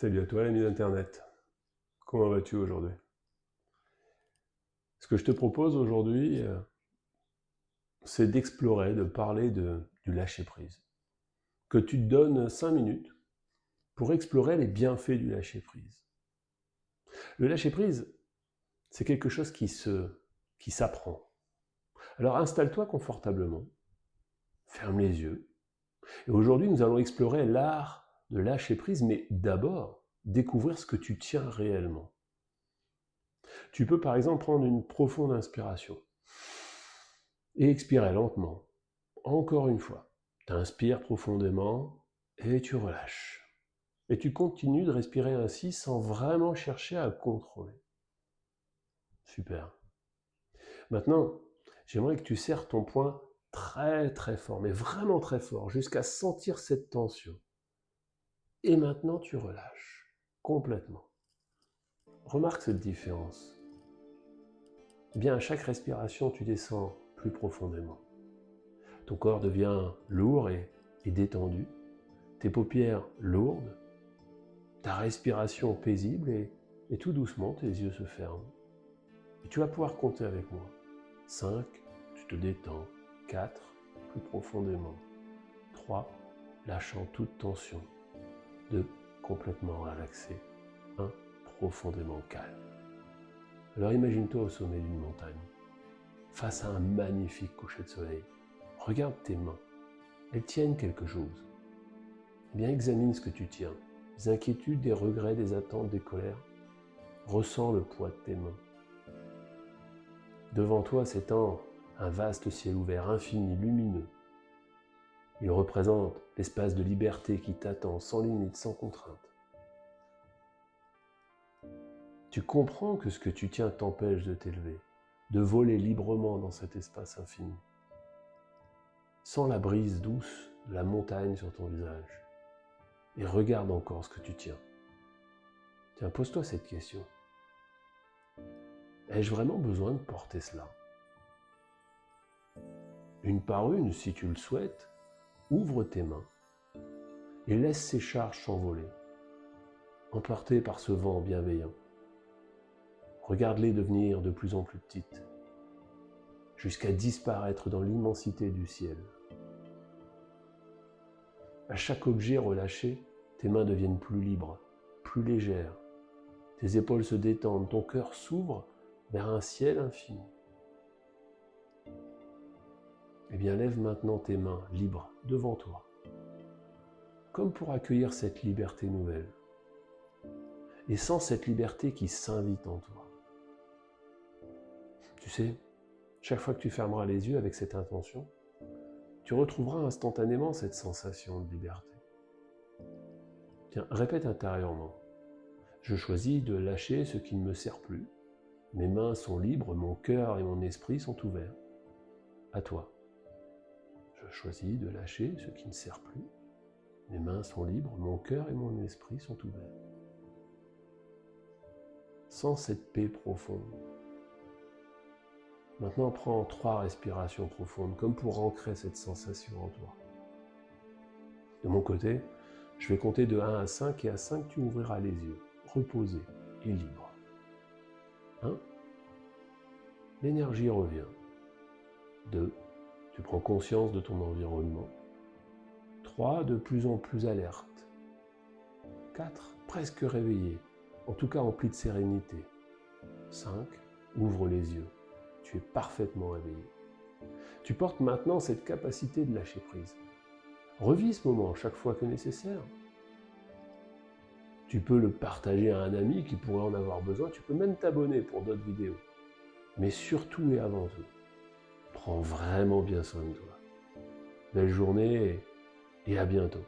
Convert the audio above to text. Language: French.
Salut à toi l'ami d'Internet. Comment vas-tu aujourd'hui? Ce que je te propose aujourd'hui, c'est d'explorer, de parler du lâcher-prise. Que tu te donnes 5 minutes pour explorer les bienfaits du lâcher-prise. Le lâcher-prise, c'est quelque chose qui s'apprend. Alors installe-toi confortablement, ferme les yeux. Et aujourd'hui, nous allons explorer l'art de lâcher-prise, mais d'abord, découvrir ce que tu tiens réellement. Tu peux par exemple prendre une profonde inspiration et expirer lentement. Encore une fois, tu inspires profondément et tu relâches. Et tu continues de respirer ainsi sans vraiment chercher à contrôler. Super. Maintenant, j'aimerais que tu serres ton poing très très fort, mais vraiment très fort, jusqu'à sentir cette tension. Et maintenant, tu relâches complètement. Remarque cette différence. Eh bien, à chaque respiration, tu descends plus profondément. Ton corps devient lourd et détendu, tes paupières lourdes, ta respiration paisible et tout doucement, tes yeux se ferment. Et tu vas pouvoir compter avec moi. 5, tu te détends. 4, plus profondément. 3, lâchant toute tension. 2, complètement relaxé. 1, profondément calme. Alors imagine-toi au sommet d'une montagne, face à un magnifique coucher de soleil. Regarde tes mains. Elles tiennent quelque chose. Eh bien, examine ce que tu tiens. Des inquiétudes, des regrets, des attentes, des colères. Ressens le poids de tes mains. Devant toi s'étend un vaste ciel ouvert, infini, lumineux. Il représente l'espace de liberté qui t'attend, sans limite, sans contrainte. Tu comprends que ce que tu tiens t'empêche de t'élever, de voler librement dans cet espace infini. Sens la brise douce de la montagne sur ton visage. Et regarde encore ce que tu tiens. Tiens, pose-toi cette question. Ai-je vraiment besoin de porter cela? Une par une, si tu le souhaites, ouvre tes mains et laisse ces charges s'envoler, emportées par ce vent bienveillant. Regarde-les devenir de plus en plus petites, jusqu'à disparaître dans l'immensité du ciel. À chaque objet relâché, tes mains deviennent plus libres, plus légères. Tes épaules se détendent, ton cœur s'ouvre vers un ciel infini. Eh bien, lève maintenant tes mains libres devant toi, comme pour accueillir cette liberté nouvelle. Et sens cette liberté qui s'invite en toi. Tu sais, chaque fois que tu fermeras les yeux avec cette intention, tu retrouveras instantanément cette sensation de liberté. Tiens, répète intérieurement. Je choisis de lâcher ce qui ne me sert plus. Mes mains sont libres, mon cœur et mon esprit sont ouverts. À toi. Je choisis de lâcher ce qui ne sert plus. Mes mains sont libres, mon cœur et mon esprit sont ouverts. Sens cette paix profonde. Maintenant, prends 3 respirations profondes, comme pour ancrer cette sensation en toi. De mon côté, je vais compter de 1 à 5, et à 5, tu ouvriras les yeux, reposé et libre. 1, l'énergie revient. 2, tu prends conscience de ton environnement. 3, de plus en plus alerte. 4, presque réveillé, en tout cas rempli de sérénité. 5, ouvre les yeux. Tu es parfaitement réveillé. Tu portes maintenant cette capacité de lâcher prise. Revis ce moment chaque fois que nécessaire. Tu peux le partager à un ami qui pourrait en avoir besoin. Tu peux même t'abonner pour d'autres vidéos. Mais surtout et avant tout, prends vraiment bien soin de toi. Belle journée et à bientôt.